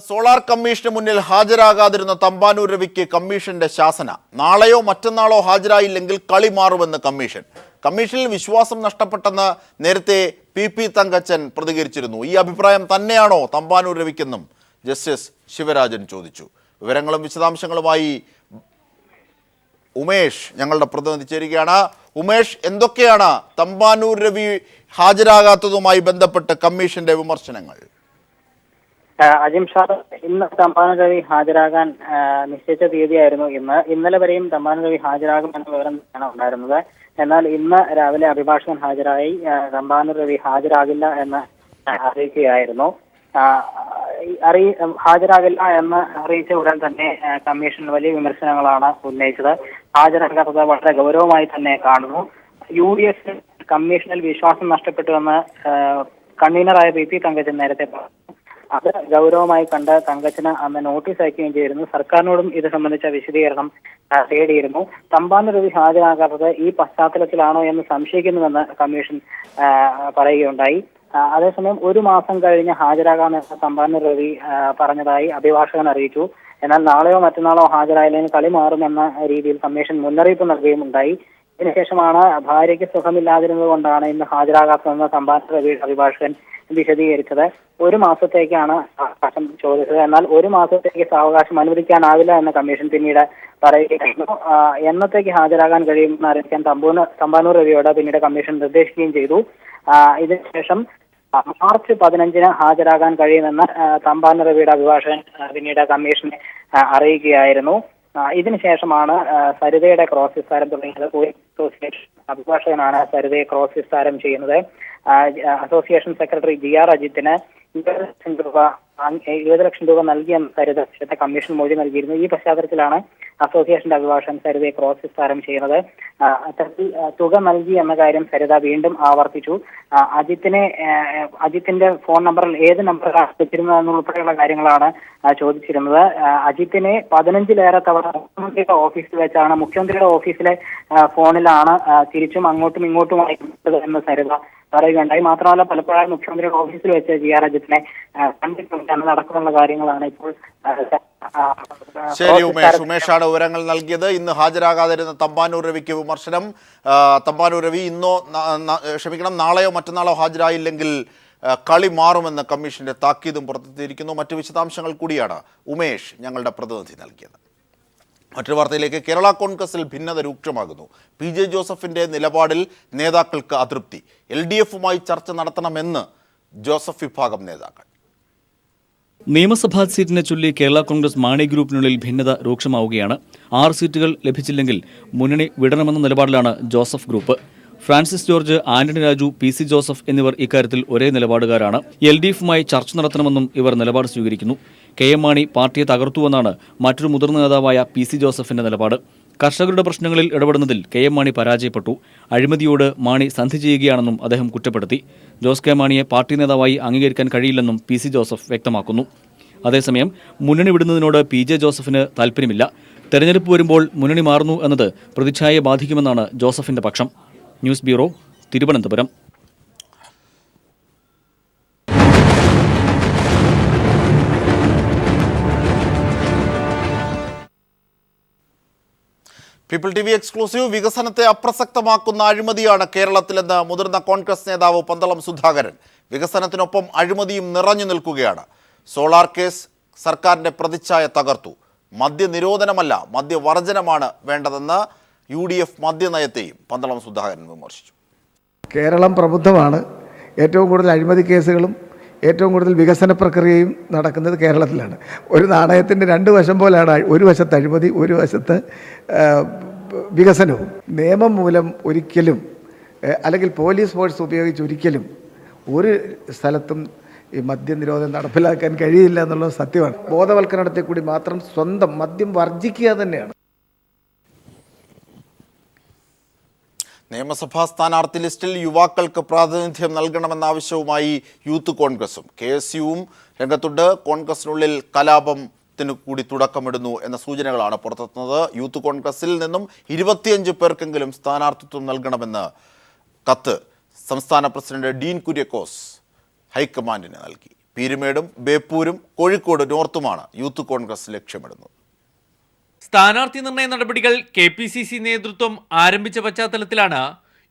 Solar commission മുന്നിൽ ഹാജരാകാതിരുന്ന തമ്പാനൂർ രവിക്ക് കമ്മീഷന്റെ ശാസന. നാളെയോ മറ്റന്നാളോ ഹാജരായില്ലെങ്കിൽ കളി മാറുമെന്ന് കമ്മീഷൻ. കമ്മീഷനിൽ വിശ്വാസം നഷ്ടപ്പെട്ടെന്ന് നേരത്തെ പി തങ്കച്ചൻ പ്രതികരിച്ചിരുന്നു. ഈ അഭിപ്രായം തന്നെയാണോ തമ്പാനൂർ രവിക്കെന്നും ജസ്റ്റിസ് ശിവരാജൻ ചോദിച്ചു. വിവരങ്ങളും വിശദാംശങ്ങളുമായി ഉമേഷ് ഞങ്ങളുടെ പ്രതിനിധി ചേരുകയാണ്. ഉമേഷ്, എന്തൊക്കെയാണ് തമ്പാനൂർ രവി ഹാജരാകാത്തതുമായി ബന്ധപ്പെട്ട് കമ്മീഷന്റെ വിമർശനങ്ങൾ? അജിം ഷാ, ഇന്ന് തമ്പാനൂർ രവി ഹാജരാകാൻ നിശ്ചയിച്ച തീയതിയായിരുന്നു ഇന്നലെ വരെയും തമ്പാനൂർ രവി ഹാജരാകുമെന്ന വിവരം തന്നെയാണ് ഉണ്ടായിരുന്നത്. എന്നാൽ ഇന്ന് രാവിലെ അഭിഭാഷകൻ ഹാജരായി തമ്പാനൂർ രവി ഹാജരാകില്ല എന്ന് അറിയിക്കുകയായിരുന്നു. ഹാജരാകില്ല എന്ന് അറിയിച്ച ഉടൻ തന്നെ കമ്മീഷൻ വലിയ വിമർശനങ്ങളാണ് ഉന്നയിച്ചത്. ഹാജരാകാത്തത് വളരെ ഗൗരവമായി തന്നെ കാണുന്നു. UDF കമ്മീഷനിൽ വിശ്വാസം നഷ്ടപ്പെട്ടുവെന്ന് കൺവീനറായ പി തങ്കച്ചൻ നേരത്തെ പറഞ്ഞു. അത് ഗൗരവമായി കണ്ട് തങ്കച്ചന് അന്ന് നോട്ടീസ് അയക്കുകയും ചെയ്തിരുന്നു. സർക്കാരിനോടും ഇത് സംബന്ധിച്ച വിശദീകരണം തേടിയിരുന്നു. തമ്പാനൂർ രവി ഹാജരാകാത്തത് ഈ പശ്ചാത്തലത്തിലാണോ എന്ന് സംശയിക്കുന്നുവെന്ന് കമ്മീഷൻ പറയുകയുണ്ടായി. അതേസമയം ഒരു മാസം കഴിഞ്ഞ് ഹാജരാകാമെന്ന് തമ്പാനൂർ രവി പറഞ്ഞതായി അഭിഭാഷകൻ അറിയിച്ചു. എന്നാൽ നാളെയോ മറ്റന്നാളോ ഹാജരായില്ലെങ്കിൽ കളി മാറുമെന്ന രീതിയിൽ കമ്മീഷൻ മുന്നറിയിപ്പ് നൽകുകയുമുണ്ടായി. ഇതിനുശേഷമാണ് ഭാര്യയ്ക്ക് സുഖമില്ലാതിരുന്നത് കൊണ്ടാണ് ഇന്ന് ഹാജരാകാത്തതെന്ന് തമ്പാനൂർ രവിയുടെ അഭിഭാഷകൻ വിശദീകരിച്ചത്. ഒരു മാസത്തേക്കാണ് അവകാശം ചോദിച്ചത്. എന്നാൽ ഒരു മാസത്തേക്ക് സാവകാശം അനുവദിക്കാനാവില്ല എന്ന് കമ്മീഷൻ പിന്നീട് പറയുകയായിരുന്നു. എന്നത്തേക്ക് ഹാജരാകാൻ കഴിയുമെന്ന് അറിയിക്കാൻ തമ്പാനൂർ രവിയോട് പിന്നീട് കമ്മീഷൻ നിർദ്ദേശിക്കുകയും ചെയ്തു. ഇതിനുശേഷം മാർച്ച് 15 ഹാജരാകാൻ കഴിയുമെന്ന് തമ്പാനൂർ രവിയുടെ അഭിഭാഷകൻ പിന്നീട് കമ്മീഷനെ അറിയിക്കുകയായിരുന്നു. ഇതിനുശേഷമാണ് സരിതയുടെ ക്രോസ് വിസ്താരം തുടങ്ങിയത്. പോലീസ് അസോസിയേഷൻ അഭിഭാഷകനാണ് സരിതയെ ക്രോസ് വിസ്താരം ചെയ്യുന്നത്. അസോസിയേഷൻ സെക്രട്ടറി GR അജിത്തിന് 20 ലക്ഷം രൂപ നൽകിയെന്ന് സരിത കമ്മീഷൻ മൊഴി നൽകിയിരുന്നു. ഈ പശ്ചാത്തലത്തിലാണ് അസോസിയേഷന്റെ അഭിഭാഷകൻ സരിതയെ ക്രോസ് വിസ്താരം ചെയ്യുന്നത്. അത്തരത്തിൽ തുക നൽകി എന്ന കാര്യം സരിത വീണ്ടും ആവർത്തിച്ചു. അജിത്തിന്റെ ഫോൺ നമ്പറിൽ ഏത് നമ്പറിലാണ് വെച്ചിരുന്നത് എന്നുൾപ്പെടെയുള്ള കാര്യങ്ങളാണ് ചോദിച്ചിരുന്നത്. അജിത്തിനെ 15ലേറെ തവണ മുഖ്യമന്ത്രിയുടെ ഓഫീസിൽ വെച്ചാണ്, മുഖ്യമന്ത്രിയുടെ ഓഫീസിലെ ഫോണിലാണ് തിരിച്ചും അങ്ങോട്ടും ഇങ്ങോട്ടുമായി എന്ന് സരിത പറയുകയുണ്ടായി. മാത്രമല്ല പലപ്പോഴായി മുഖ്യമന്ത്രിയുടെ ഓഫീസിൽ വെച്ച് GR അജിത്തിനെ കണ്ടിട്ടുണ്ട് എന്നതടക്കമുള്ള കാര്യങ്ങളാണ് ഇപ്പോൾ. ശരി ഉമേഷാണ് വിവരങ്ങൾ നൽകിയത്. ഇന്ന് ഹാജരാകാതിരുന്ന തമ്പാനൂർ രവിക്ക് വിമർശനം. തമ്പാനൂർ രവി നാളെയോ മറ്റന്നാളോ ഹാജരായില്ലെങ്കിൽ കളി മാറുമെന്ന് കമ്മീഷന്റെ താക്കീതും പുറത്തെത്തിയിരിക്കുന്നു. മറ്റു വിശദാംശങ്ങൾ കൂടിയാണ് ഉമേഷ് ഞങ്ങളുടെ പ്രതിനിധി നൽകിയത്. മറ്റൊരു വാർത്തയിലേക്ക്. കേരള കോൺഗ്രസിൽ ഭിന്നത രൂക്ഷമാകുന്നു. PJ ജോസഫിന്റെ നിലപാടിൽ നേതാക്കൾക്ക് അതൃപ്തി. LDFുമായി ചർച്ച നടത്തണമെന്ന് ജോസഫ് വിഭാഗം നേതാക്കൾ. നിയമസഭാ സീറ്റിനെ ചൊല്ലി കേരള കോൺഗ്രസ് മാണി ഗ്രൂപ്പിനുള്ളിൽ ഭിന്നത രൂക്ഷമാവുകയാണ്. 6 സീറ്റുകൾ ലഭിച്ചില്ലെങ്കിൽ മുന്നണി വിടണമെന്ന നിലപാടിലാണ് Joseph group. Francis George, Antony Raju, PC Joseph എന്നിവർ ഇക്കാര്യത്തിൽ ഒരേ നിലപാടുകാരാണ്. LDFുമായി ചർച്ച നടത്തണമെന്നും ഇവർ നിലപാട് സ്വീകരിക്കുന്നു. KM മാണി പാർട്ടിയെ തകർത്തുവെന്നാണ് മറ്റൊരു മുതിർന്ന നേതാവായ PC ജോസഫിന്റെ നിലപാട്. കർഷകരുടെ പ്രശ്നങ്ങളിൽ ഇടപെടുന്നതിൽ KM മാണി പരാജയപ്പെട്ടു. അഴിമതിയോട് മാണി സന്ധി ചെയ്യുകയാണെന്നും അദ്ദേഹം കുറ്റപ്പെടുത്തി. ജോസ് കെ മാണിയെ പാർട്ടി നേതാവായി അംഗീകരിക്കാൻ കഴിയില്ലെന്നും PC ജോസഫ് വ്യക്തമാക്കുന്നു. അതേസമയം മുന്നണി വിടുന്നതിനോട് PJ ജോസഫിന് താൽപ്പര്യമില്ല. തെരഞ്ഞെടുപ്പ് വരുമ്പോൾ മുന്നണി മാറുന്നു എന്നത് പ്രതിച്ഛായയെ ബാധിക്കുമെന്നാണ് ജോസഫിന്റെ പക്ഷം. News bureau, Thiruvananthapuram. People TV exclusive. വികസനത്തെ അപ്രസക്തമാക്കുന്ന അഴിമതിയാണ് കേരളത്തിലെന്ന് മുതിർന്ന കോൺഗ്രസ് നേതാവ് പന്തളം സുധാകരൻ. വികസനത്തിനൊപ്പം അഴിമതിയും നിറഞ്ഞു നിൽക്കുകയാണ്. സോളാർ കേസ് സർക്കാരിൻ്റെ പ്രതിച്ഛായ തകർത്തു. മദ്യനിരോധനമല്ല, മദ്യവർജനമാണ് വേണ്ടതെന്ന് UDF മദ്യനയത്തെയും പന്തളം സുധാകരൻ വിമർശിച്ചു. കേരളം പ്രബുദ്ധമാണ്. ഏറ്റവും കൂടുതൽ അഴിമതി കേസുകളും ഏറ്റവും കൂടുതൽ വികസന പ്രക്രിയയും നടക്കുന്നത് കേരളത്തിലാണ്. ഒരു നാണയത്തിൻ്റെ 2 വശം പോലെയാണ്. ഒരു വശത്ത് അഴിമതി, ഒരു വശത്ത് വികസനവും. നിയമം മൂലം ഒരിക്കലും അല്ലെങ്കിൽ പോലീസ് ഫോഴ്സ് ഉപയോഗിച്ച് ഒരിക്കലും ഒരു സ്ഥലത്തും ഈ മദ്യനിരോധനം നടപ്പിലാക്കാൻ കഴിയില്ല എന്നുള്ളത് സത്യമാണ്. ബോധവൽക്കരണത്തിൽ കൂടി മാത്രം സ്വന്തം മദ്യം വർജിക്കുക തന്നെയാണ്. നിയമസഭാ സ്ഥാനാർത്ഥി ലിസ്റ്റിൽ യുവാക്കൾക്ക് പ്രാതിനിധ്യം നൽകണമെന്ന ആവശ്യവുമായി യൂത്ത് കോൺഗ്രസും KSUവും രംഗത്തുണ്ട്. കോൺഗ്രസിനുള്ളിൽ കലാപത്തിന് കൂടി തുടക്കമിടുന്നു എന്ന സൂചനകളാണ് പുറത്തെത്തുന്നത്. യൂത്ത് കോൺഗ്രസിൽ നിന്നും 25 പേർക്കെങ്കിലും സ്ഥാനാർത്ഥിത്വം നൽകണമെന്ന് കത്ത് സംസ്ഥാന പ്രസിഡന്റ് ഡീൻ കുര്യക്കോസ് ഹൈക്കമാൻഡിന് നൽകി. പീരുമേടും ബേപ്പൂരും കോഴിക്കോട് നോർത്തുമാണ് യൂത്ത് കോൺഗ്രസ് ലക്ഷ്യമിടുന്നത്. സ്ഥാനാർത്ഥി നിർണയ നടപടികൾ KPCC നേതൃത്വം ആരംഭിച്ച പശ്ചാത്തലത്തിലാണ്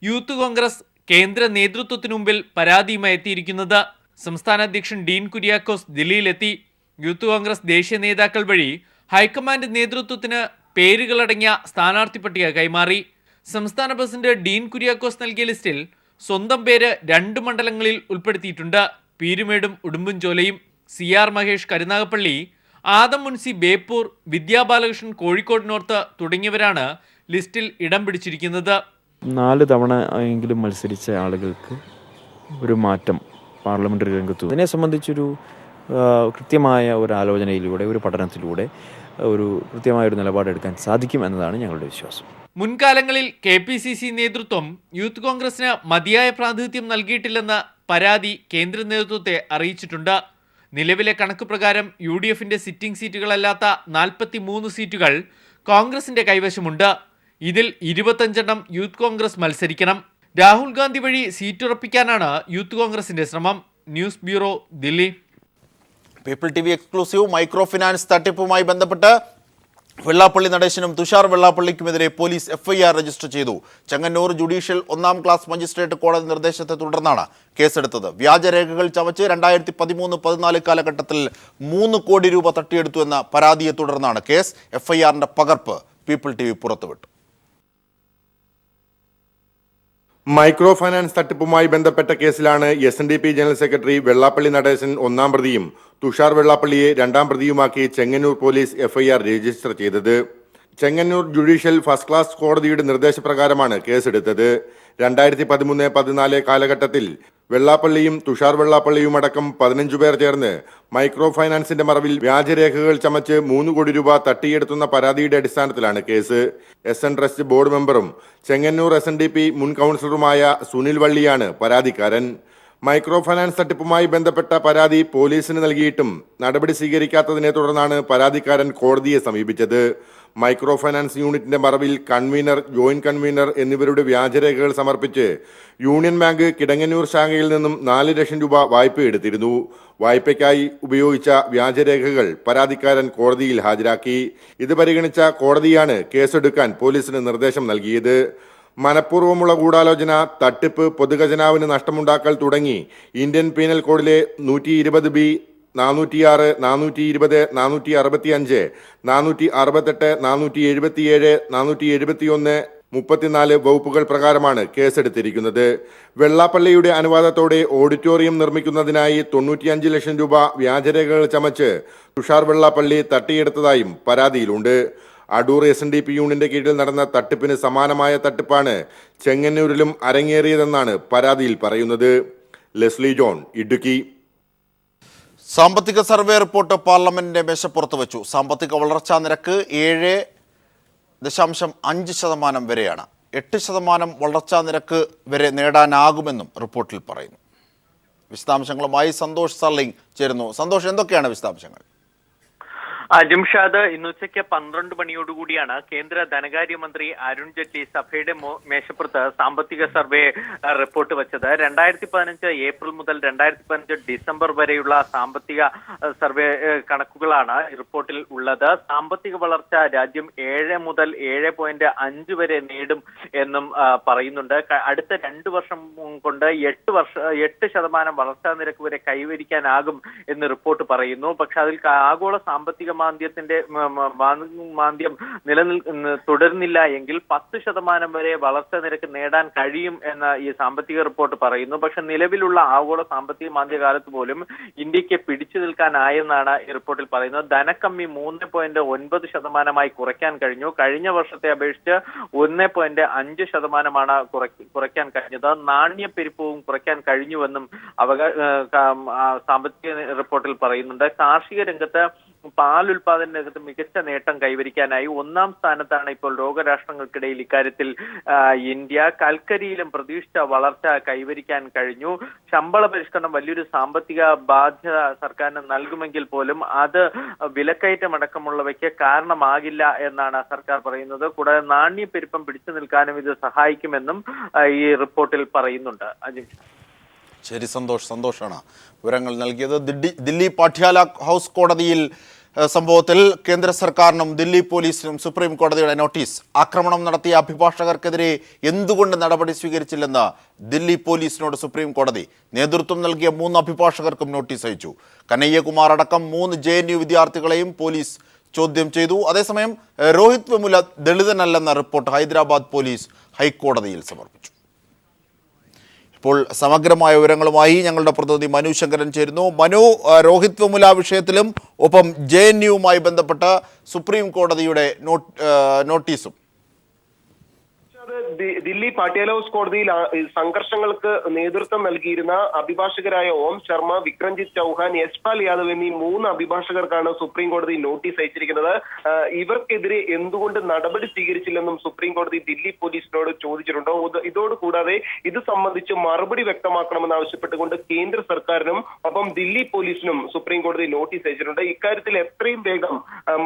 യൂത്ത് കോൺഗ്രസ് കേന്ദ്ര നേതൃത്വത്തിനു മുമ്പിൽ പരാതിയുമായി എത്തിയിരിക്കുന്നത്. സംസ്ഥാന അധ്യക്ഷൻ ഡീൻ കുര്യാക്കോസ് ദില്ലിയിലെത്തി. യൂത്ത് കോൺഗ്രസ് ദേശീയ നേതാക്കൾ വഴി ഹൈക്കമാൻഡ് നേതൃത്വത്തിന് പേരുകളടങ്ങിയ സ്ഥാനാർത്ഥി പട്ടിക കൈമാറി. സംസ്ഥാന പ്രസിഡന്റ് ഡീൻ കുര്യാക്കോസ് നൽകിയ ലിസ്റ്റിൽ സ്വന്തം പേര് 2 മണ്ഡലങ്ങളിൽ ഉൾപ്പെടുത്തിയിട്ടുണ്ട്. പീരുമേടും ഉടുമ്പൻചോലയും. CR മഹേഷ് കരുനാഗപ്പള്ളി, ആദം മുൻസി ബേപ്പൂർ, വിദ്യാബാലകൃഷ്ണൻ കോഴിക്കോട് നോർത്ത് തുടങ്ങിയവരാണ് ലിസ്റ്റിൽ ഇടം പിടിച്ചിരിക്കുന്നത്. 4 തവണ എങ്കിലും മത്സരിച്ച ആളുകൾക്ക് ഒരു മാറ്റം പാർലമെൻ്ററി രംഗത്തു ഇതിനെ സംബന്ധിച്ചൊരു കൃത്യമായ ഒരു ആലോചനയിലൂടെ, ഒരു പഠനത്തിലൂടെ ഒരു കൃത്യമായൊരു നിലപാടെടുക്കാൻ സാധിക്കും എന്നതാണ് ഞങ്ങളുടെ വിശ്വാസം. മുൻകാലങ്ങളിൽ KPCC നേതൃത്വം യൂത്ത് കോൺഗ്രസിന് മതിയായ പ്രാതിനിധ്യം നൽകിയിട്ടില്ലെന്ന പരാതി കേന്ദ്ര നേതൃത്വത്തെ അറിയിച്ചിട്ടുണ്ട്. നിലവിലെ കണക്ക് പ്രകാരം UDFന്റെ സിറ്റിംഗ് സീറ്റുകളല്ലാത്ത 43 സീറ്റുകൾ കോൺഗ്രസിന്റെ കൈവശമുണ്ട്. ഇതിൽ 25 യൂത്ത് കോൺഗ്രസ് മത്സരിക്കണം. രാഹുൽ ഗാന്ധി വഴി സീറ്റുറപ്പിക്കാനാണ് യൂത്ത് കോൺഗ്രസിന്റെ ശ്രമം. News bureau, Delhi. People TV exclusive. Micro finance തട്ടിപ്പുമായി ബന്ധപ്പെട്ട് വെള്ളാപ്പള്ളി നടേശനും തുഷാർ വെള്ളാപ്പള്ളിക്കുമെതിരെ പോലീസ് FIR രജിസ്റ്റർ ചെയ്തു. ചെങ്ങന്നൂർ ജുഡീഷ്യൽ 1ാം ക്ലാസ് മജിസ്ട്രേറ്റ് കോടതി നിർദ്ദേശത്തെ തുടർന്നാണ് കേസെടുത്തത്. വ്യാജരേഖകൾ ചമച്ച് 2013-14 കാലഘട്ടത്തിൽ 3 കോടി രൂപ തട്ടിയെടുത്തു എന്ന പരാതിയെ തുടർന്നാണ് കേസ്. FIRന്റെ പകർപ്പ് പീപ്പിൾ TV പുറത്തുവിട്ടു. മൈക്രോ ഫൈനാൻസ് തട്ടിപ്പുമായി ബന്ധപ്പെട്ട കേസിലാണ് SNDP general secretary Vellappally Natesan 1ാം പ്രതിയും തുഷാർ വെള്ളാപ്പള്ളിയെ 2ാം പ്രതിയുമാക്കി ചെങ്ങന്നൂർ പോലീസ് FIR രജിസ്റ്റർ ചെയ്തത്. ചെങ്ങന്നൂർ ജുഡീഷ്യൽ ഫസ്റ്റ് ക്ലാസ് കോടതിയുടെ നിർദ്ദേശപ്രകാരമാണ് കേസെടുത്തത്. 2013-14 കാലഘട്ടത്തിൽ വെള്ളാപ്പള്ളിയും തുഷാർ വെള്ളാപ്പള്ളിയും അടക്കം 15 പേർ ചേർന്ന് മൈക്രോ ഫൈനാൻസിന്റെ മറവിൽ വ്യാജരേഖകൾ ചമച്ച് 3 കോടി രൂപ തട്ടിയെടുത്തുന്ന പരാതിയുടെ അടിസ്ഥാനത്തിലാണ് കേസ്. SN ട്രസ്റ്റ് ബോർഡ് മെമ്പറും ചെങ്ങന്നൂർ SNDP മുൻ കൗൺസിലറുമായ സുനിൽ വള്ളിയാണ് പരാതിക്കാരൻ. മൈക്രോ ഫൈനാൻസ് തട്ടിപ്പുമായി ബന്ധപ്പെട്ട പരാതി പോലീസിന് നൽകിയിട്ടും നടപടി സ്വീകരിക്കാത്തതിനെ തുടർന്നാണ് പരാതിക്കാരൻ കോടതിയെ സമീപിച്ചത്. മൈക്രോ ഫൈനാൻസ് യൂണിറ്റിന്റെ മറവിൽ കൺവീനർ, ജോയിന്റ് കൺവീനർ എന്നിവരുടെ വ്യാജരേഖകൾ സമർപ്പിച്ച് യൂണിയൻ ബാങ്ക് കിടങ്ങന്നൂർ ശാഖയിൽ നിന്നും 4 ലക്ഷം രൂപ വായ്പ എടുത്തിരുന്നു. വായ്പയ്ക്കായി ഉപയോഗിച്ച വ്യാജരേഖകൾ പരാതിക്കാരൻ കോടതിയിൽ ഹാജരാക്കി. ഇത് പരിഗണിച്ച കോടതിയാണ് കേസെടുക്കാൻ പോലീസിന് നിർദ്ദേശം നൽകിയത്. മനഃപൂർവ്വമുള്ള ഗൂഢാലോചന, തട്ടിപ്പ്, പൊതുഖജനാവിന് നഷ്ടമുണ്ടാക്കൽ തുടങ്ങി ഇന്ത്യൻ പീനൽ കോഡിലെ 120B, 406, 420, 465, 468, 477, 471, 34 വകുപ്പുകൾ പ്രകാരമാണ് കേസെടുത്തിരിക്കുന്നത്. വെള്ളാപ്പള്ളിയുടെ അനുവാദത്തോടെ ഓഡിറ്റോറിയം നിർമ്മിക്കുന്നതിനായി 95 ലക്ഷം രൂപ വ്യാജരേഖകൾ ചമച്ച് തുഷാർ വെള്ളാപ്പള്ളി തട്ടിയെടുത്തതായും പരാതിയിലുണ്ട്. അടൂർ SNDP യൂണിയന്റെ കീഴിൽ നടന്ന തട്ടിപ്പിന് സമാനമായ തട്ടിപ്പാണ് ചെങ്ങന്നൂരിലും അരങ്ങേറിയതെന്നാണ് പരാതിയിൽ പറയുന്നത്. Leslie John, Idukki. സാമ്പത്തിക സർവേ റിപ്പോർട്ട് പാർലമെന്റിന്റെ മേശപ്പുറത്ത് വെച്ചു. സാമ്പത്തിക വളർച്ചാ നിരക്ക് 7.5% വരെയാണ്. 8% വളർച്ചാ നിരക്ക് വരെ നേടാനാകുമെന്നും റിപ്പോർട്ടിൽ പറയുന്നു. വിശദാംശങ്ങളുമായി സന്തോഷ് സർലിംഗ് ചേരുന്നു. സന്തോഷ്, എന്തൊക്കെയാണ് വിശദാംശങ്ങൾ? ജിംഷാദ്, ഇന്ന് ഉച്ചയ്ക്ക് 12 മണിയോടുകൂടിയാണ് കേന്ദ്ര ധനകാര്യമന്ത്രി അരുൺ ജെയ്റ്റ്ലി സഭയുടെ മേശപ്പുറത്ത് സാമ്പത്തിക സർവേ റിപ്പോർട്ട് വെച്ചത്. 2015 ഏപ്രിൽ മുതൽ 2015 ഡിസംബർ വരെയുള്ള സാമ്പത്തിക സർവേ കണക്കുകളാണ് റിപ്പോർട്ടിൽ ഉള്ളത്. സാമ്പത്തിക വളർച്ച രാജ്യം 7 മുതൽ 7.5 വരെ നേടും എന്നും പറയുന്നുണ്ട്. അടുത്ത 2 വർഷം കൊണ്ട് 8% വളർച്ചാ നിരക്ക് വരെ കൈവരിക്കാനാകും എന്ന് റിപ്പോർട്ട് പറയുന്നു. പക്ഷെ അതിൽ ആഗോള സാമ്പത്തിക മാന്ദ്യം തുടരുന്നില്ല എങ്കിൽ 10% വരെ വളർച്ചാ നിരക്ക് നേടാൻ കഴിയും എന്ന് ഈ സാമ്പത്തിക റിപ്പോർട്ട് പറയുന്നു. പക്ഷെ നിലവിലുള്ള ആഗോള സാമ്പത്തിക മാന്ദ്യകാലത്ത് പോലും ഇന്ത്യക്ക് പിടിച്ചു നിൽക്കാനായെന്നാണ് ഈ റിപ്പോർട്ടിൽ പറയുന്നത്. ധനക്കമ്മി 3.9% കുറയ്ക്കാൻ കഴിഞ്ഞു. കഴിഞ്ഞ വർഷത്തെ അപേക്ഷിച്ച് 1.5% കുറയ്ക്കാൻ കഴിഞ്ഞത്. നാണ്യപ്പെരുപ്പവും കുറയ്ക്കാൻ കഴിഞ്ഞുവെന്നും സാമ്പത്തിക റിപ്പോർട്ടിൽ പറയുന്നുണ്ട്. കാർഷിക രംഗത്ത്, പാൽ ഉൽപാദന രംഗത്ത് മികച്ച നേട്ടം കൈവരിക്കാനായി 1ാം സ്ഥാനത്താണ് ഇപ്പോൾ ലോകരാഷ്ട്രങ്ങൾക്കിടയിൽ ഇക്കാര്യത്തിൽ ഇന്ത്യ. കൽക്കരിയിലും പ്രതീക്ഷിച്ച വളർച്ച കൈവരിക്കാൻ കഴിഞ്ഞു. ശമ്പള പരിഷ്കരണം വലിയൊരു സാമ്പത്തിക ബാധ്യത സർക്കാരിന് നൽകുമെങ്കിൽ പോലും അത് വിലക്കയറ്റമടക്കമുള്ളവയ്ക്ക് കാരണമാകില്ല എന്നാണ് സർക്കാർ പറയുന്നത്. കൂടാതെ നാണ്യപ്പെരുപ്പം പിടിച്ചു നിൽക്കാനും ഇത് സഹായിക്കുമെന്നും ഈ റിപ്പോർട്ടിൽ പറയുന്നുണ്ട്. അജിൻ. ശരി, സന്തോഷാണ് വിവരങ്ങൾ നൽകിയത്. ദില്ലി പാട്യാല ഹൗസ് കോടതിയിൽ സംഭവത്തിൽ കേന്ദ്ര സർക്കാരിനും ദില്ലി പോലീസിനും സുപ്രീം കോടതിയുടെ നോട്ടീസ്. ആക്രമണം നടത്തിയ അഭിഭാഷകർക്കെതിരെ എന്തുകൊണ്ട് നടപടി സ്വീകരിച്ചില്ലെന്ന് ദില്ലി പോലീസിനോട് സുപ്രീം കോടതി. നേതൃത്വം നൽകിയ 3 അഭിഭാഷകർക്കും നോട്ടീസ് അയച്ചു. കനയ്യകുമാർ അടക്കം 3 JNU വിദ്യാർത്ഥികളെയും പോലീസ് ചോദ്യം ചെയ്തു. അതേസമയം രോഹിത് വെമുല ദളിതനല്ലെന്ന റിപ്പോർട്ട് ഹൈദരാബാദ് പോലീസ് ഹൈക്കോടതിയിൽ സമർപ്പിച്ചു. ഇപ്പോൾ സമഗ്രമായ വിവരങ്ങളുമായി ഞങ്ങളുടെ പ്രതിനിധി മനു ശങ്കരൻ ചേരുന്നു. മനു, രോഹിത് വെമുല വിഷയത്തിലും ഒപ്പം JNUവുമായി ബന്ധപ്പെട്ട സുപ്രീം കോടതിയുടെ നോട്ടീസും. ദില്ലി പാട്യാല ഹൗസ് കോടതിയിൽ സംഘർഷങ്ങൾക്ക് നേതൃത്വം നൽകിയിരുന്ന അഭിഭാഷകരായ ഓം ശർമ്മ, വിക്രംജിത്ത് ചൗഹാൻ, യശ്പാൽ യാദവ് എന്നീ 3 അഭിഭാഷകർക്കാണ് സുപ്രീം കോടതി നോട്ടീസ് അയച്ചിരിക്കുന്നത്. ഇവർക്കെതിരെ എന്തുകൊണ്ട് നടപടി സ്വീകരിച്ചില്ലെന്നും സുപ്രീം കോടതി ദില്ലി പോലീസിനോട് ചോദിച്ചിട്ടുണ്ട്. ഇതോടുകൂടാതെ ഇത് സംബന്ധിച്ച് മറുപടി വ്യക്തമാക്കണമെന്ന് ആവശ്യപ്പെട്ടുകൊണ്ട് കേന്ദ്ര സർക്കാരിനും ഒപ്പം ദില്ലി പോലീസിനും സുപ്രീം കോടതി നോട്ടീസ് അയച്ചിട്ടുണ്ട്. ഇക്കാര്യത്തിൽ എത്രയും വേഗം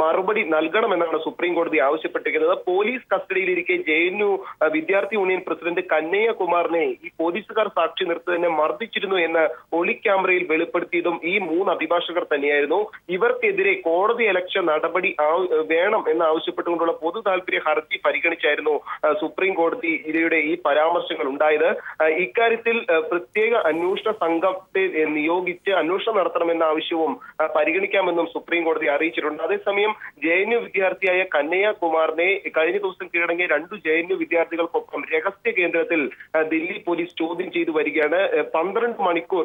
മറുപടി നൽകണമെന്നാണ് സുപ്രീം കോടതി ആവശ്യപ്പെട്ടിരിക്കുന്നത്. പോലീസ് കസ്റ്റഡിയിലിരിക്കെ JNU വിദ്യാർത്ഥി യൂണിയൻ പ്രസിഡന്റ് കന്നയ്യകുമാറിനെ ഈ പോലീസുകാർ സാക്ഷി നിർത്തി തന്നെ മർദ്ദിച്ചിരുന്നു എന്ന് ഒളി ക്യാമറയിൽ വെളിപ്പെടുത്തിയതും ഈ 3 അഭിഭാഷകർ തന്നെയായിരുന്നു. ഇവർക്കെതിരെ കോടതി അലക്ഷ്യ നടപടി വേണം എന്ന് ആവശ്യപ്പെട്ടുകൊണ്ടുള്ള പൊതു താല്പര്യ ഹർജി പരിഗണിച്ചായിരുന്നു സുപ്രീം കോടതിയുടെ ഈ പരാമർശങ്ങൾ ഉണ്ടായത്. ഇക്കാര്യത്തിൽ പ്രത്യേക അന്വേഷണ സംഘത്തെ നിയോഗിച്ച് അന്വേഷണം നടത്തണമെന്ന ആവശ്യവും പരിഗണിക്കാമെന്നും സുപ്രീം കോടതി അറിയിച്ചിട്ടുണ്ട്. അതേസമയം JNU വിദ്യാർത്ഥിയായ കന്നയ്യകുമാറിനെ കഴിഞ്ഞ ദിവസം കീഴടങ്ങിയ 2 JNU വിദ്യാർത്ഥികൾക്കൊപ്പം രഹസ്യ കേന്ദ്രത്തിൽ ദില്ലി പോലീസ് ചോദ്യം ചെയ്തു വരികയാണ്. 12 മണിക്കൂർ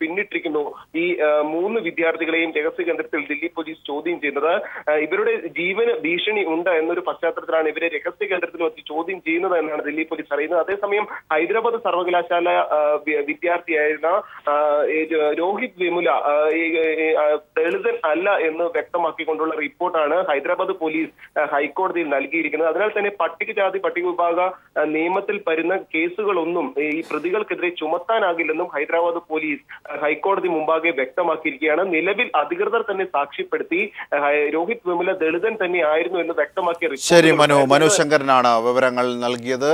പിന്നിട്ടിരിക്കുന്നു ഈ 3 വിദ്യാർത്ഥികളെയും രഹസ്യ കേന്ദ്രത്തിൽ ദില്ലി പോലീസ് ചോദ്യം ചെയ്യുന്നത്. ഇവരുടെ ജീവന് ഭീഷണി ഉണ്ട് എന്നൊരു പശ്ചാത്തലത്തിലാണ് ഇവരെ രഹസ്യ കേന്ദ്രത്തിൽ വെച്ച് ചോദ്യം ചെയ്യുന്നത് എന്നാണ് ദില്ലി പോലീസ് അറിയുന്നത്. അതേസമയം ഹൈദരാബാദ് സർവകലാശാല വിദ്യാർത്ഥിയായിരുന്ന രോഹിത് വെമുല ദളിതൻ അല്ല എന്ന് വ്യക്തമാക്കിക്കൊണ്ടുള്ള റിപ്പോർട്ടാണ് ഹൈദരാബാദ് പോലീസ് ഹൈക്കോടതിയിൽ നൽകിയിരിക്കുന്നത്. അതിനാൽ തന്നെ പട്ടികജാതി പട്ടികവിഭാഗ നിയമത്തിൽ വരുന്ന കേസുകളൊന്നും ഈ പ്രതികൾക്കെതിരെ ചുമത്താനാകില്ലെന്നും ഹൈദരാബാദ് പോലീസ് ഹൈക്കോടതി മുമ്പാകെ വ്യക്തമാക്കിയിരിക്കുകയാണ്. നിലവിൽ അധികൃതർ തന്നെ സാക്ഷ്യപ്പെടുത്തി രോഹിത് വെമുല ദളിതൻ തന്നെ ആയിരുന്നു എന്ന് വ്യക്തമാക്കിയ. ശരി, മനു ശങ്കരനാണ് വിവരങ്ങൾ നൽകിയത്.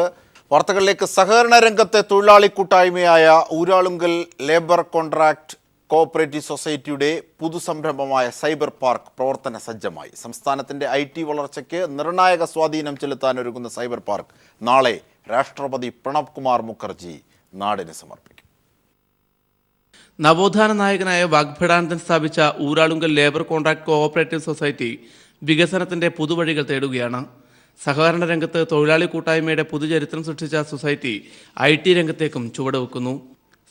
വാർത്തകളിലേക്ക്. സഹകരണ രംഗത്തെ തൊഴിലാളി കൂട്ടായ്മയായ ഊരാളുങ്കൽ ലേബർ കോൺട്രാക്ട് കോഓപ്പറേറ്റീവ് സൊസൈറ്റിയുടെ പുതുസംരംഭമായ സൈബർ പാർക്ക് പ്രവർത്തന സജ്ജമായി. സംസ്ഥാനത്തിന്റെ IT വളർച്ചയ്ക്ക് നിർണായക സ്വാധീനം ചെലുത്താൻ ഒരുങ്ങുന്ന സൈബർ പാർക്ക് നാളെ രാഷ്ട്രപതി പ്രണബ് കുമാർ മുഖർജി നാടിന് സമർപ്പിക്കും. നവോത്ഥാന നായകനായ വാഗ്ഭടാനന്ദൻ സ്ഥാപിച്ച Uralungal labour contract cooperative society വികസനത്തിന്റെ പുതുവഴികൾ തേടുകയാണ്. സഹകരണ രംഗത്ത് തൊഴിലാളി കൂട്ടായ്മയുടെ പുതുചരിത്രം സൃഷ്ടിച്ച സൊസൈറ്റി IT രംഗത്തേക്കും ചുവടുവെക്കുന്നു.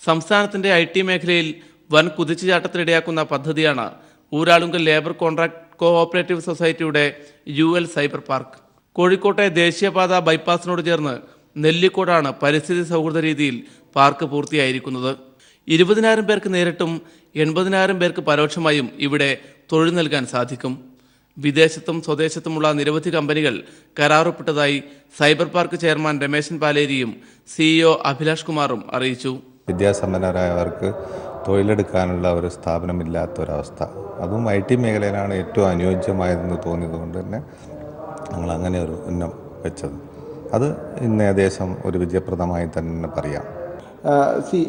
സംസ്ഥാനത്തിന്റെ IT മേഖലയിൽ വൻ കുതിച്ചുചാട്ടത്തിനിടയാക്കുന്ന പദ്ധതിയാണ് ഊരാളുങ്കൽ ലേബർ കോൺട്രാക്ട് കോഓപ്പറേറ്റീവ് സൊസൈറ്റിയുടെ UL സൈബർ പാർക്ക്. കോഴിക്കോട്ടെ ദേശീയപാത ബൈപ്പാസിനോട് ചേർന്ന് നെല്ലിക്കോടാണ് പരിസ്ഥിതി സൗഹൃദ രീതിയിൽ പാർക്ക് പൂർത്തിയായിരിക്കുന്നത്. 20,000 പേർക്ക് നേരിട്ടും 80,000 പേർക്ക് പരോക്ഷമായും ഇവിടെ തൊഴിൽ നൽകാൻ സാധിക്കും. വിദേശത്തും സ്വദേശത്തുമുള്ള നിരവധി കമ്പനികൾ കരാറുപ്പെട്ടതായി സൈബർ പാർക്ക് ചെയർമാൻ രമേശൻ പാലേരിയും CEO അഭിലാഷ് കുമാറും അറിയിച്ചു. വിദ്യാസമ്പന്നരായവർക്ക് തൊഴിലെടുക്കാനുള്ള ഒരു സ്ഥാപനമില്ലാത്തൊരവസ്ഥ, അതും IT മേഖലയിലാണ് ഏറ്റവും അനുയോജ്യമായതെന്ന് തോന്നിയതുകൊണ്ട് തന്നെ ഞങ്ങൾ അങ്ങനെ ഒരു ഉന്നം വെച്ചത്. അത് ഇന്ന് ഏകദേശം ഒരു വിജയപ്രദമായി തന്നെ പറയാം.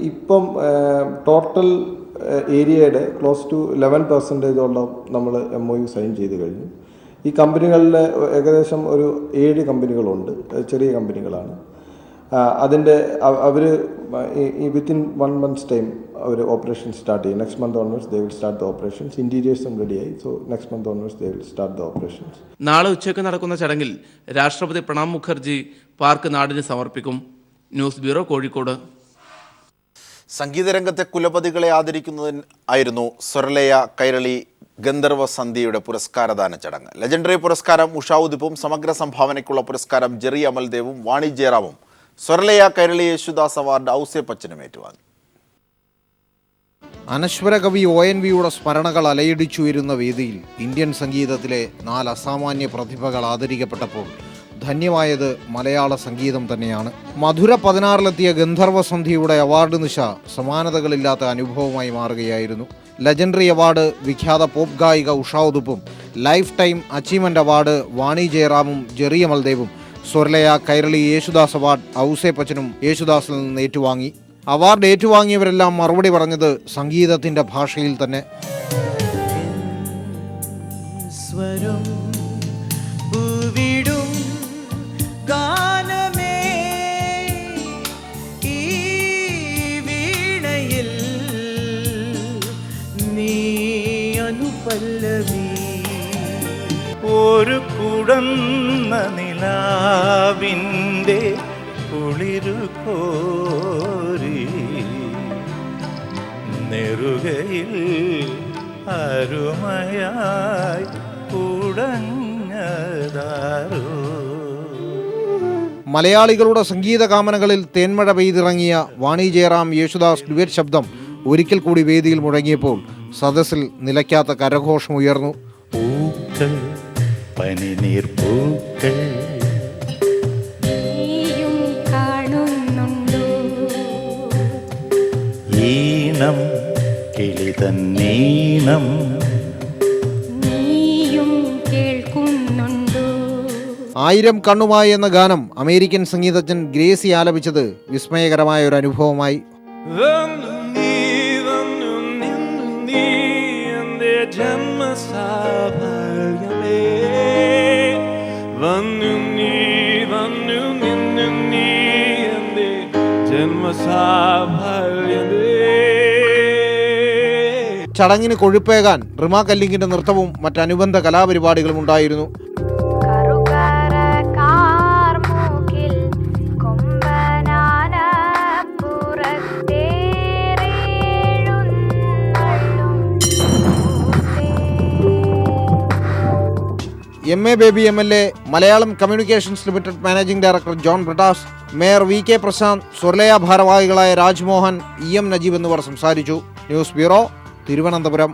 ഇപ്പം ടോട്ടൽ ഏരിയയുടെ ക്ലോസ് ടു 11% നമ്മൾ MOU സൈൻ ചെയ്ത് കഴിഞ്ഞു. ഈ കമ്പനികളിൽ ഏകദേശം ഒരു 7 കമ്പനികളുണ്ട്, ചെറിയ കമ്പനികളാണ്. അതിൻ്റെ അവർ വിത്തിൻ 1 month's ടൈം അവർ ഓപ്പറേഷൻ സ്റ്റാർട്ട് ചെയ്യും. Next month onwards they will start the operations. ഇൻറ്റീരിയേഴ്സും റെഡിയായി. So next month onwards they will start the operations. നാളെ ഉച്ചയ്ക്ക് നടക്കുന്ന ചടങ്ങിൽ രാഷ്ട്രപതി പ്രണബ് മുഖർജി പാർക്ക് നാടിന് സമർപ്പിക്കും. News bureau, Kozhikode. സംഗീതരംഗത്തെ കുലപതികളെ ആദരിക്കുന്നതിന് ആയിരുന്നു സ്വരലയ കൈരളി ഗന്ധർവ സന്ധ്യയുടെ പുരസ്കാരദാന ചടങ്ങ്. ലെജൻഡറി പുരസ്കാരം ഉഷാ ഉദിപ്പും സമഗ്ര സംഭാവനയ്ക്കുള്ള പുരസ്കാരം ജെറി അമൽദേവും വാണി ജയറാമും സ്വരലയ കൈരളി യേശുദാസ് അവാർഡ് ഔസേപ്പച്ചനും ഏറ്റുവാങ്ങി. അനശ്വര കവി ONVയുടെ സ്മരണകൾ അലയടിച്ചുയരുന്ന വേദിയിൽ ഇന്ത്യൻ സംഗീതത്തിലെ 4 അസാമാന്യ പ്രതിഭകൾ ആദരിക്കപ്പെട്ടപ്പോൾ ധന്യമായത് മലയാള സംഗീതം തന്നെയാണ്. മധുര 16-ലെത്തിയ ഗന്ധർവസന്ധിയുടെ അവാർഡ് നിശ സമാനതകളില്ലാത്ത അനുഭവമായി മാറുകയായിരുന്നു. ലെജൻഡറി അവാർഡ് വിഖ്യാത പോപ്പ് ഗായിക ഉഷാ ഉദുപ്പും, life time achievement award Vani ജയറാമും ജെറി അമൽദേവും, സ്വരലയ കൈരളി യേശുദാസ് അവാർഡ് ഔസേപ്പച്ചനും യേശുദാസിൽ നിന്ന് ഏറ്റുവാങ്ങി. അവാർഡ് ഏറ്റുവാങ്ങിയവരെല്ലാം മറുപടി പറഞ്ഞത് സംഗീതത്തിൻ്റെ ഭാഷയിൽ തന്നെ. സ്വരം പൂവിടും ഗാനമേ ഈ വീണയിൽ നീ അനുപല്ലവി. ഒരു കുടന്ന നിലാവിൻ്റെ കുളിരു കോരി നെറുകയിൽ അരുമയായി കുടഞ്ഞതാരോ. മലയാളികളുടെ സംഗീത കാമനകളിൽ തേന്മഴ പെയ്തിറങ്ങിയ വാണി ജയറാം യേശുദാസ് ഡുവറ്റ് ശബ്ദം ഒരിക്കൽ കൂടി വേദിയിൽ മുഴങ്ങിയപ്പോൾ സദസ്സിൽ നിലയ്ക്കാത്ത കരഘോഷം ഉയർന്നു. പൂക്കൾ പനിനീർ പൂക്കൾ ഈണം കിളിതന്നീണം ആയിരം കണ്ണുമായി എന്ന ഗാനം അമേരിക്കൻ സംഗീതജ്ഞൻ ഗ്രേസി ആലപിച്ചത് വിസ്മയകരമായ ഒരു അനുഭവമായി. ചടങ്ങിന് കൊഴുപ്പേകാൻ റിമ കല്ലിങ്ങിന്റെ നൃത്തവും മറ്റനുബന്ധ കലാപരിപാടികളും ഉണ്ടായിരുന്നു. MA Baby MLA, Malayalam communications limited managing director John Brittas, mayor VK Prasanth, Swaralaya ഭാരവാഹികളായ രാജ്മോഹൻ, EM നജീബ് എന്നിവർ സംസാരിച്ചു. News bureau, Thiruvananthapuram.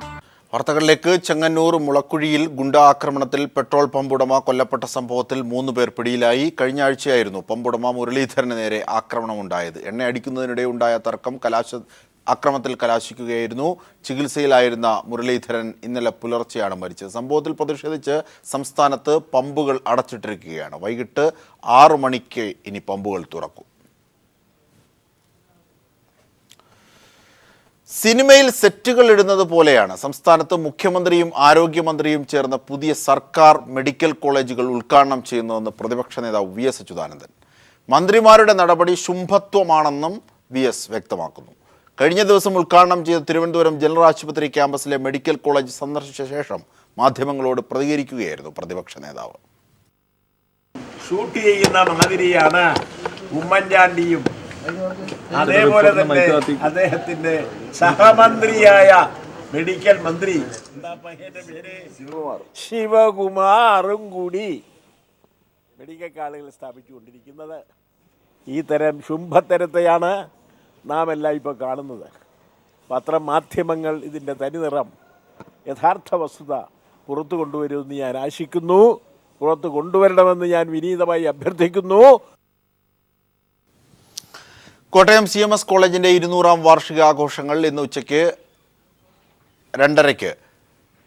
വാർത്തകളിലേക്ക്. ചെങ്ങന്നൂർ മുളക്കുഴിയിൽ ഗുണ്ടാ ആക്രമണത്തിൽ പെട്രോൾ പമ്പുടമ കൊല്ലപ്പെട്ട സംഭവത്തിൽ 3 പേർ പിടിയിലായി. കഴിഞ്ഞ ആഴ്ചയായിരുന്നു പമ്പുടമ മുരളീധരന് നേരെ ആക്രമണമുണ്ടായത്. എണ്ണ അടിക്കുന്നതിനിടെ ഉണ്ടായ തർക്കം ആക്രമണത്തിൽ കലാശിക്കുകയായിരുന്നു. ചികിത്സയിലായിരുന്ന മുരളീധരൻ ഇന്നലെ പുലർച്ചെയാണ് മരിച്ചത്. സംഭവത്തിൽ പ്രതിഷേധിച്ച് സംസ്ഥാനത്ത് പമ്പുകൾ അടച്ചിട്ടിരിക്കുകയാണ്. വൈകിട്ട് 6 മണിക്ക് ഇനി പമ്പുകൾ തുറക്കും. സിനിമയിൽ സെറ്റുകൾ ഇടുന്നത് പോലെയാണ് സംസ്ഥാനത്ത് മുഖ്യമന്ത്രിയും ആരോഗ്യമന്ത്രിയും ചേർന്ന് പുതിയ സർക്കാർ മെഡിക്കൽ കോളേജുകൾ ഉദ്ഘാടനം ചെയ്യുന്നതെന്ന് പ്രതിപക്ഷ നേതാവ് VS അച്യുതാനന്ദൻ. മന്ത്രിമാരുടെ നടപടി ശുംഭത്വമാണെന്നും VS വ്യക്തമാക്കുന്നു. കഴിഞ്ഞ ദിവസം ഉദ്ഘാടനം ചെയ്ത തിരുവനന്തപുരം ജനറൽ ആശുപത്രി ക്യാമ്പസിലെ മെഡിക്കൽ കോളേജ് സന്ദർശിച്ച ശേഷം മാധ്യമങ്ങളോട് പ്രതികരിക്കുകയായിരുന്നു പ്രതിപക്ഷ നേതാവ്. ഷൂട്ട് ചെയ്യുന്ന മാതിരിയാണ് ഉമ്മൻചാണ്ടിയും അതേപോലെ തന്നെ അദ്ദേഹത്തിന്റെ സഹമന്ത്രിയായ മെഡിക്കൽ മന്ത്രി ശിവകുമാറും കൂടി മെഡിക്കൽ കോളേജുകൾ സ്ഥാപിച്ചുകൊണ്ടിരിക്കുന്നത്. ഈ തരം ശുംഭത്തരത്തെയാണ് നാം എല്ലാം ഇപ്പോൾ കാണുന്നത്. പത്രമാധ്യമങ്ങൾ ഇതിൻ്റെ തനിനിറം, യഥാർത്ഥ വസ്തുത പുറത്തു കൊണ്ടുവരുമെന്ന് ഞാൻ ആശിക്കുന്നു. പുറത്തു കൊണ്ടുവരണമെന്ന് ഞാൻ വിനീതമായി അഭ്യർത്ഥിക്കുന്നു. കോട്ടയം CMS കോളേജിൻ്റെ 200ാം വാർഷികാഘോഷങ്ങൾ ഇന്ന് ഉച്ചയ്ക്ക് 2:30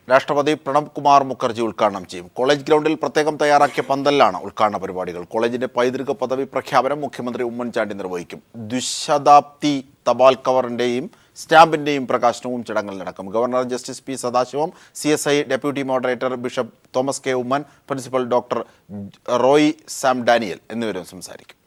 രാഷ്ട്രപതി പ്രണബ് കുമാർ മുഖർജി ഉദ്ഘാടനം ചെയ്യും. കോളേജ് ഗ്രൗണ്ടിൽ പ്രത്യേകം തയ്യാറാക്കിയ പന്തലിലാണ് ഉദ്ഘാടന പരിപാടികൾ. കോളേജിന്റെ പൈതൃക പദവി പ്രഖ്യാപനം മുഖ്യമന്ത്രി ഉമ്മൻചാണ്ടി നിർവഹിക്കും. ദ്വിശതാബ്ദി തപാൽ കവറിന്റെയും സ്റ്റാമ്പിന്റെയും പ്രകാശനവും ചടങ്ങിൽ നടക്കും. Governor justice P. Sadasivam, CSI deputy moderator bishop Thomas K. Oommen, principal doctor Roy Sam Daniel എന്നിവരും സംസാരിക്കും.